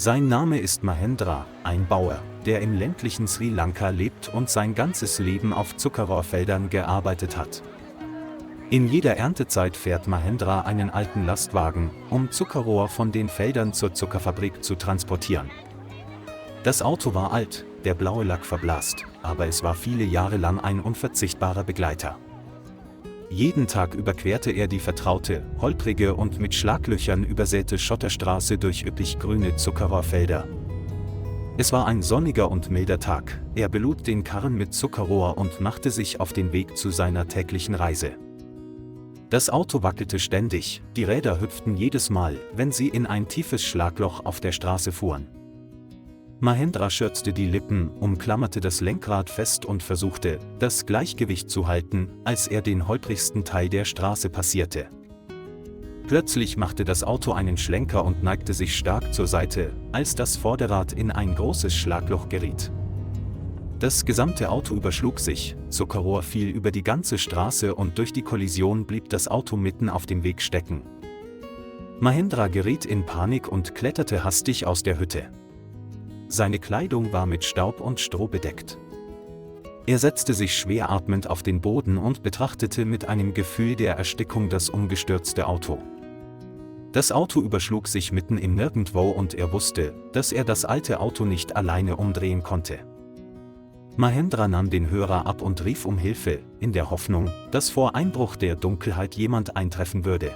Sein Name ist Mahendra, ein Bauer, der im ländlichen Sri Lanka lebt und sein ganzes Leben auf Zuckerrohrfeldern gearbeitet hat. In jeder Erntezeit fährt Mahendra einen alten Lastwagen, um Zuckerrohr von den Feldern zur Zuckerfabrik zu transportieren. Das Auto war alt, der blaue Lack verblasst, aber es war viele Jahre lang ein unverzichtbarer Begleiter. Jeden Tag überquerte er die vertraute, holprige und mit Schlaglöchern übersäte Schotterstraße durch üppig grüne Zuckerrohrfelder. Es war ein sonniger und milder Tag, er belud den Karren mit Zuckerrohr und machte sich auf den Weg zu seiner täglichen Reise. Das Auto wackelte ständig, die Räder hüpften jedes Mal, wenn sie in ein tiefes Schlagloch auf der Straße fuhren. Mahendra schürzte die Lippen, umklammerte das Lenkrad fest und versuchte, das Gleichgewicht zu halten, als er den holprigsten Teil der Straße passierte. Plötzlich machte das Auto einen Schlenker und neigte sich stark zur Seite, als das Vorderrad in ein großes Schlagloch geriet. Das gesamte Auto überschlug sich, Zuckerrohr fiel über die ganze Straße und durch die Kollision blieb das Auto mitten auf dem Weg stecken. Mahendra geriet in Panik und kletterte hastig aus der Hütte. Seine Kleidung war mit Staub und Stroh bedeckt. Er setzte sich schwer atmend auf den Boden und betrachtete mit einem Gefühl der Erstickung das umgestürzte Auto. Das Auto überschlug sich mitten im Nirgendwo und er wusste, dass er das alte Auto nicht alleine umdrehen konnte. Mahendra nahm den Hörer ab und rief um Hilfe, in der Hoffnung, dass vor Einbruch der Dunkelheit jemand eintreffen würde.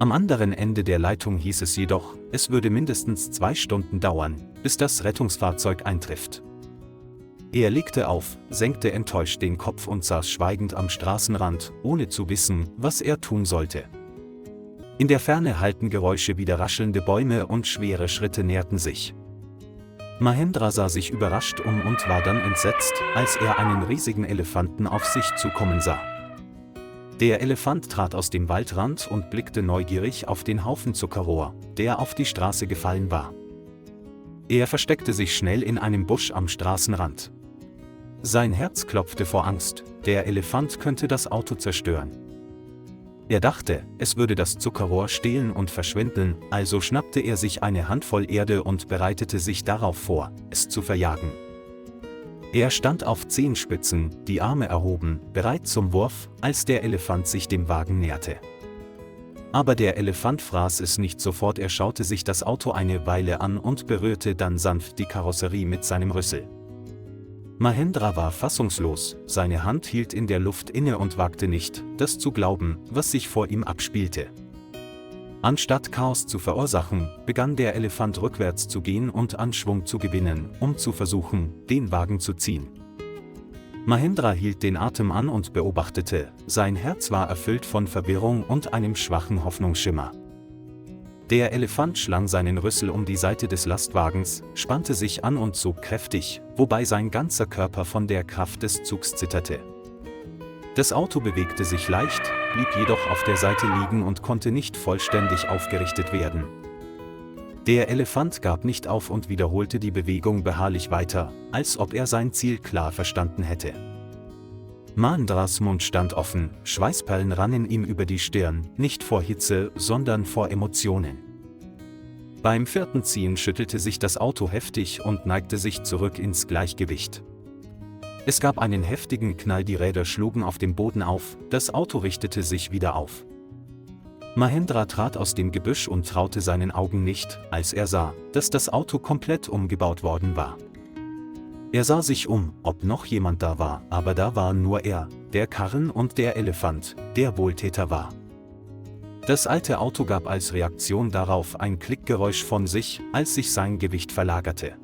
Am anderen Ende der Leitung hieß es jedoch, es würde mindestens 2 Stunden dauern, bis das Rettungsfahrzeug eintrifft. Er legte auf, senkte enttäuscht den Kopf und saß schweigend am Straßenrand, ohne zu wissen, was er tun sollte. In der Ferne hallten Geräusche wie raschelnde Bäume und schwere Schritte näherten sich. Mahendra sah sich überrascht um und war dann entsetzt, als er einen riesigen Elefanten auf sich zukommen sah. Der Elefant trat aus dem Waldrand und blickte neugierig auf den Haufen Zuckerrohr, der auf die Straße gefallen war. Er versteckte sich schnell in einem Busch am Straßenrand. Sein Herz klopfte vor Angst, der Elefant könnte das Auto zerstören. Er dachte, es würde das Zuckerrohr stehlen und verschwinden, also schnappte er sich eine Handvoll Erde und bereitete sich darauf vor, es zu verjagen. Er stand auf Zehenspitzen, die Arme erhoben, bereit zum Wurf, als der Elefant sich dem Wagen näherte. Aber der Elefant fraß es nicht sofort, er schaute sich das Auto eine Weile an und berührte dann sanft die Karosserie mit seinem Rüssel. Mahendra war fassungslos, seine Hand hielt in der Luft inne und wagte nicht, das zu glauben, was sich vor ihm abspielte. Anstatt Chaos zu verursachen, begann der Elefant rückwärts zu gehen und an Schwung zu gewinnen, um zu versuchen, den Wagen zu ziehen. Mahendra hielt den Atem an und beobachtete, sein Herz war erfüllt von Verwirrung und einem schwachen Hoffnungsschimmer. Der Elefant schlang seinen Rüssel um die Seite des Lastwagens, spannte sich an und zog kräftig, wobei sein ganzer Körper von der Kraft des Zugs zitterte. Das Auto bewegte sich leicht, blieb jedoch auf der Seite liegen und konnte nicht vollständig aufgerichtet werden. Der Elefant gab nicht auf und wiederholte die Bewegung beharrlich weiter, als ob er sein Ziel klar verstanden hätte. Mahendras Mund stand offen, Schweißperlen rannen ihm über die Stirn, nicht vor Hitze, sondern vor Emotionen. Beim 4. Ziehen schüttelte sich das Auto heftig und neigte sich zurück ins Gleichgewicht. Es gab einen heftigen Knall, die Räder schlugen auf dem Boden auf, das Auto richtete sich wieder auf. Mahendra trat aus dem Gebüsch und traute seinen Augen nicht, als er sah, dass das Auto komplett umgebaut worden war. Er sah sich um, ob noch jemand da war, aber da war nur er, der Karren und der Elefant, der Wohltäter war. Das alte Auto gab als Reaktion darauf ein Klickgeräusch von sich, als sich sein Gewicht verlagerte.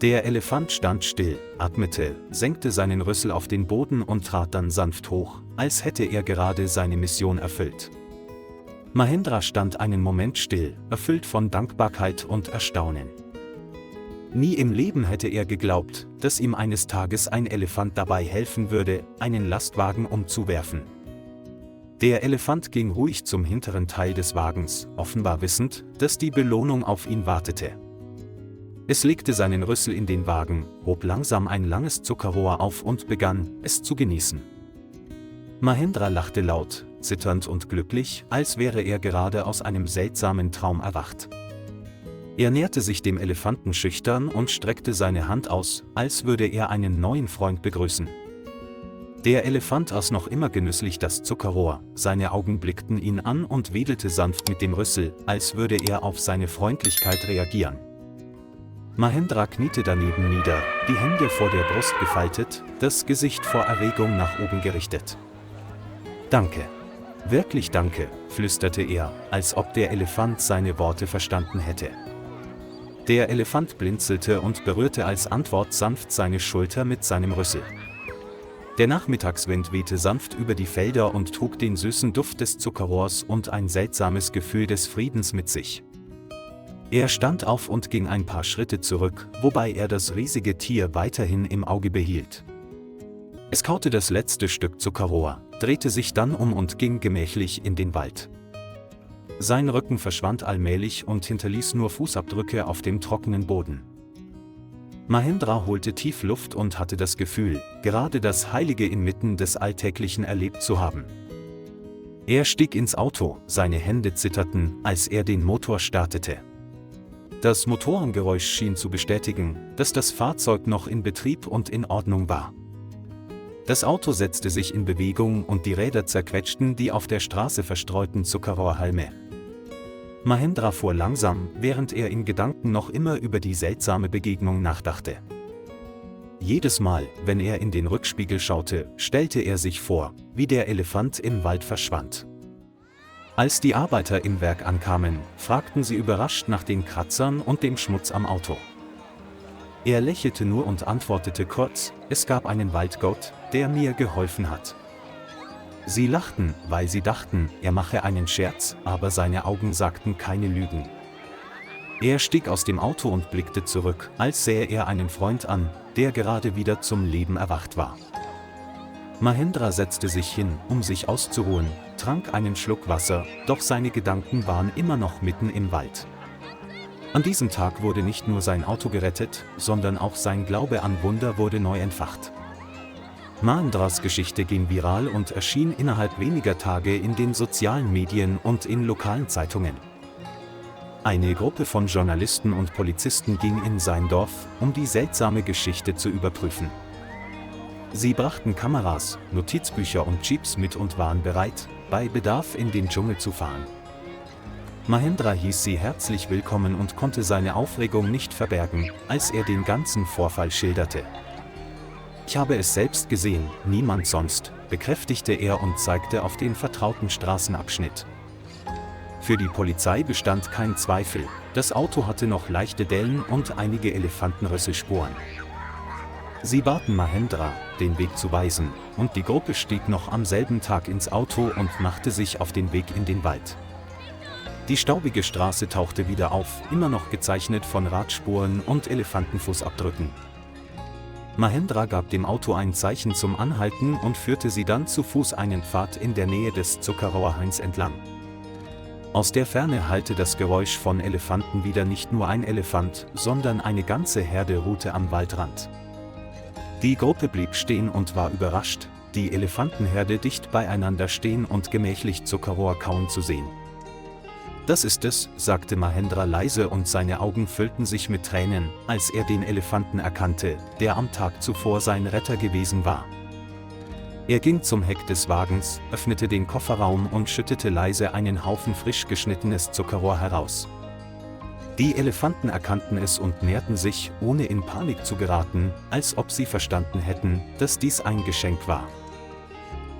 Der Elefant stand still, atmete, senkte seinen Rüssel auf den Boden und trat dann sanft hoch, als hätte er gerade seine Mission erfüllt. Mahendra stand einen Moment still, erfüllt von Dankbarkeit und Erstaunen. Nie im Leben hätte er geglaubt, dass ihm eines Tages ein Elefant dabei helfen würde, einen Lastwagen umzuwerfen. Der Elefant ging ruhig zum hinteren Teil des Wagens, offenbar wissend, dass die Belohnung auf ihn wartete. Es legte seinen Rüssel in den Wagen, hob langsam ein langes Zuckerrohr auf und begann, es zu genießen. Mahendra lachte laut, zitternd und glücklich, als wäre er gerade aus einem seltsamen Traum erwacht. Er näherte sich dem Elefanten schüchtern und streckte seine Hand aus, als würde er einen neuen Freund begrüßen. Der Elefant aß noch immer genüsslich das Zuckerrohr, seine Augen blickten ihn an und wedelte sanft mit dem Rüssel, als würde er auf seine Freundlichkeit reagieren. Mahendra kniete daneben nieder, die Hände vor der Brust gefaltet, das Gesicht vor Erregung nach oben gerichtet. »Danke. Wirklich danke«, flüsterte er, als ob der Elefant seine Worte verstanden hätte. Der Elefant blinzelte und berührte als Antwort sanft seine Schulter mit seinem Rüssel. Der Nachmittagswind wehte sanft über die Felder und trug den süßen Duft des Zuckerrohrs und ein seltsames Gefühl des Friedens mit sich. Er stand auf und ging ein paar Schritte zurück, wobei er das riesige Tier weiterhin im Auge behielt. Es kaute das letzte Stück Zuckerrohr, drehte sich dann um und ging gemächlich in den Wald. Sein Rücken verschwand allmählich und hinterließ nur Fußabdrücke auf dem trockenen Boden. Mahendra holte tief Luft und hatte das Gefühl, gerade das Heilige inmitten des Alltäglichen erlebt zu haben. Er stieg ins Auto, seine Hände zitterten, als er den Motor startete. Das Motorengeräusch schien zu bestätigen, dass das Fahrzeug noch in Betrieb und in Ordnung war. Das Auto setzte sich in Bewegung und die Räder zerquetschten die auf der Straße verstreuten Zuckerrohrhalme. Mahendra fuhr langsam, während er in Gedanken noch immer über die seltsame Begegnung nachdachte. Jedes Mal, wenn er in den Rückspiegel schaute, stellte er sich vor, wie der Elefant im Wald verschwand. Als die Arbeiter im Werk ankamen, fragten sie überrascht nach den Kratzern und dem Schmutz am Auto. Er lächelte nur und antwortete kurz: „Es gab einen Waldgott, der mir geholfen hat." Sie lachten, weil sie dachten, er mache einen Scherz, aber seine Augen sagten keine Lügen. Er stieg aus dem Auto und blickte zurück, als sähe er einen Freund an, der gerade wieder zum Leben erwacht war. Mahendra setzte sich hin, um sich auszuruhen, trank einen Schluck Wasser, doch seine Gedanken waren immer noch mitten im Wald. An diesem Tag wurde nicht nur sein Auto gerettet, sondern auch sein Glaube an Wunder wurde neu entfacht. Mahendras Geschichte ging viral und erschien innerhalb weniger Tage in den sozialen Medien und in lokalen Zeitungen. Eine Gruppe von Journalisten und Polizisten ging in sein Dorf, um die seltsame Geschichte zu überprüfen. Sie brachten Kameras, Notizbücher und Jeeps mit und waren bereit, bei Bedarf in den Dschungel zu fahren. Mahendra hieß sie herzlich willkommen und konnte seine Aufregung nicht verbergen, als er den ganzen Vorfall schilderte. „Ich habe es selbst gesehen, niemand sonst", bekräftigte er und zeigte auf den vertrauten Straßenabschnitt. Für die Polizei bestand kein Zweifel, das Auto hatte noch leichte Dellen und einige Elefantenrüsselspuren. Sie baten Mahendra, den Weg zu weisen, und die Gruppe stieg noch am selben Tag ins Auto und machte sich auf den Weg in den Wald. Die staubige Straße tauchte wieder auf, immer noch gezeichnet von Radspuren und Elefantenfußabdrücken. Mahendra gab dem Auto ein Zeichen zum Anhalten und führte sie dann zu Fuß einen Pfad in der Nähe des Zuckerrohrhains entlang. Aus der Ferne hallte das Geräusch von Elefanten wieder. Nicht nur ein Elefant, sondern eine ganze Herde ruhte am Waldrand. Die Gruppe blieb stehen und war überrascht, die Elefantenherde dicht beieinander stehen und gemächlich Zuckerrohr kauen zu sehen. „Das ist es", sagte Mahendra leise und seine Augen füllten sich mit Tränen, als er den Elefanten erkannte, der am Tag zuvor sein Retter gewesen war. Er ging zum Heck des Wagens, öffnete den Kofferraum und schüttete leise einen Haufen frisch geschnittenes Zuckerrohr heraus. Die Elefanten erkannten es und näherten sich, ohne in Panik zu geraten, als ob sie verstanden hätten, dass dies ein Geschenk war.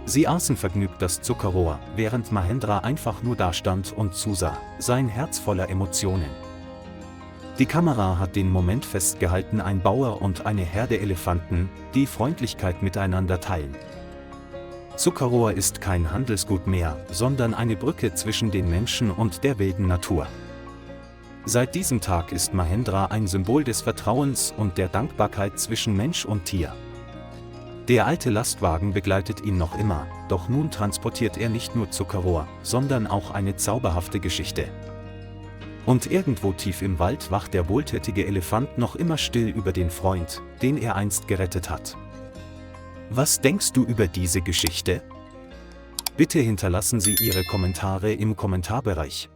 Sie aßen vergnügt das Zuckerrohr, während Mahendra einfach nur dastand und zusah, sein Herz voller Emotionen. Die Kamera hat den Moment festgehalten: ein Bauer und eine Herde Elefanten, die Freundlichkeit miteinander teilen. Zuckerrohr ist kein Handelsgut mehr, sondern eine Brücke zwischen den Menschen und der wilden Natur. Seit diesem Tag ist Mahendra ein Symbol des Vertrauens und der Dankbarkeit zwischen Mensch und Tier. Der alte Lastwagen begleitet ihn noch immer, doch nun transportiert er nicht nur Zuckerrohr, sondern auch eine zauberhafte Geschichte. Und irgendwo tief im Wald wacht der wohltätige Elefant noch immer still über den Freund, den er einst gerettet hat. Was denkst du über diese Geschichte? Bitte hinterlassen Sie Ihre Kommentare im Kommentarbereich.